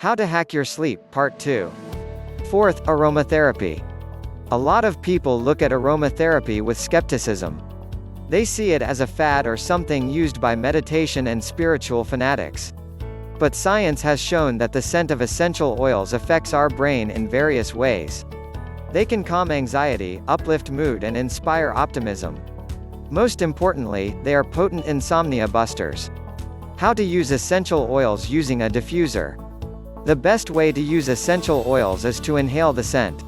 How to Hack Your Sleep, Part 2. Fourth, aromatherapy. A lot of people look at aromatherapy with skepticism. They see it as a fad or something used by meditation and spiritual fanatics. But science has shown that the scent of essential oils affects our brain in various ways. They can calm anxiety, uplift mood, and inspire optimism. Most importantly, they are potent insomnia busters. How to use essential oils using a diffuser. The best way to use essential oils is to inhale the scent.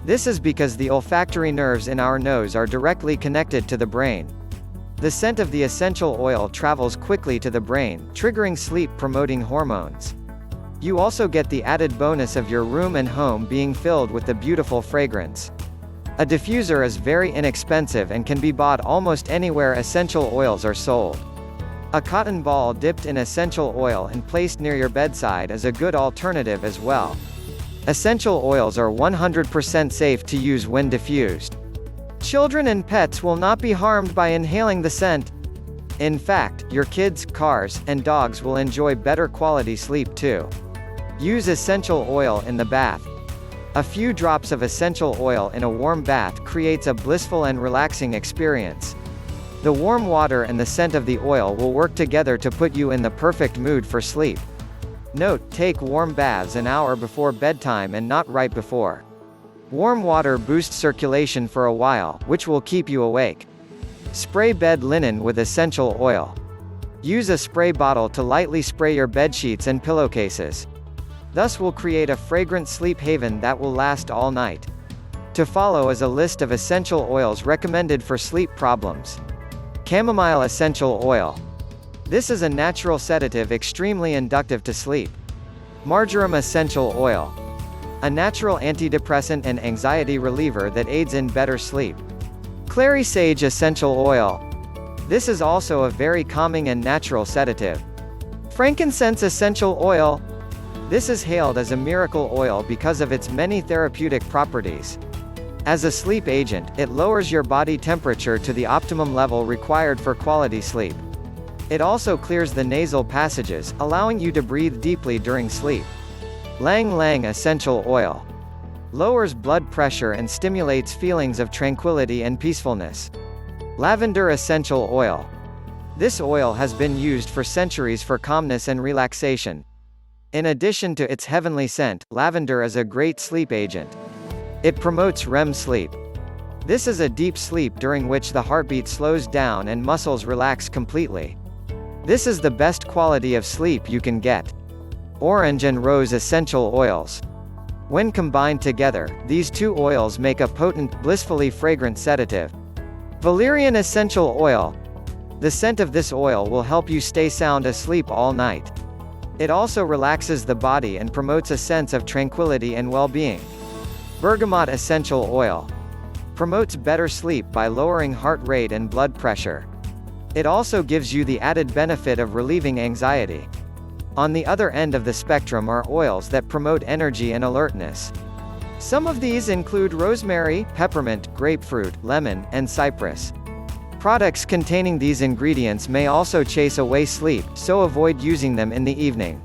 This is because the olfactory nerves in our nose are directly connected to the brain. The scent of the essential oil travels quickly to the brain, triggering sleep-promoting hormones. You also get the added bonus of your room and home being filled with the beautiful fragrance. A diffuser is very inexpensive and can be bought almost anywhere essential oils are sold. A cotton ball dipped in essential oil and placed near your bedside is a good alternative as well. Essential oils are 100% safe to use when diffused. Children and pets will not be harmed by inhaling the scent. In fact, your kids, cars, and dogs will enjoy better quality sleep too. Use essential oil in the bath. A few drops of essential oil in a warm bath creates a blissful and relaxing experience. The warm water and the scent of the oil will work together to put you in the perfect mood for sleep. Note: take warm baths an hour before bedtime and not right before. Warm water boosts circulation for a while, which will keep you awake. Spray bed linen with essential oil. Use a spray bottle to lightly spray your bedsheets and pillowcases. Thus will create a fragrant sleep haven that will last all night. To follow is a list of essential oils recommended for sleep problems. Chamomile essential oil. This is a natural sedative extremely inductive to sleep. Marjoram essential oil. A natural antidepressant and anxiety reliever that aids in better sleep. Clary sage essential oil. This is also a very calming and natural sedative. Frankincense essential oil. This is hailed as a miracle oil because of its many therapeutic properties. As a sleep agent, it lowers your body temperature to the optimum level required for quality sleep. It also clears the nasal passages, allowing you to breathe deeply during sleep. Lang Lang essential oil. Lowers blood pressure and stimulates feelings of tranquility and peacefulness. Lavender essential oil. This oil has been used for centuries for calmness and relaxation. In addition to its heavenly scent, lavender is a great sleep agent. It promotes REM sleep. This is a deep sleep during which the heartbeat slows down and muscles relax completely. This is the best quality of sleep you can get. Orange and rose essential oils. When combined together, these two oils make a potent, blissfully fragrant sedative. Valerian essential oil. The scent of this oil will help you stay sound asleep all night. It also relaxes the body and promotes a sense of tranquility and well-being. Bergamot essential oil. Promotes better sleep by lowering heart rate and blood pressure. It also gives you the added benefit of relieving anxiety. On the other end of the spectrum are oils that promote energy and alertness. Some of these include rosemary, peppermint, grapefruit, lemon, and cypress. Products containing these ingredients may also chase away sleep, so avoid using them in the evening.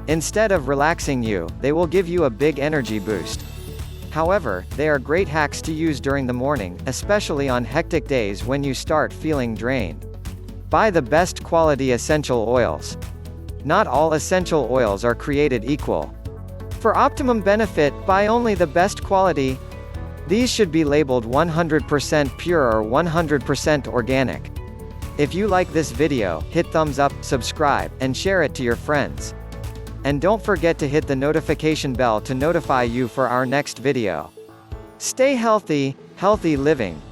Instead of relaxing you, they will give you a big energy boost. However, they are great hacks to use during the morning, especially on hectic days when you start feeling drained. Buy the best quality essential oils. Not all essential oils are created equal. For optimum benefit, buy only the best quality. These should be labeled 100% pure or 100% organic. If you like this video, hit thumbs up, subscribe, and share it to your friends. And don't forget to hit the notification bell to notify you for our next video. Stay healthy, healthy living.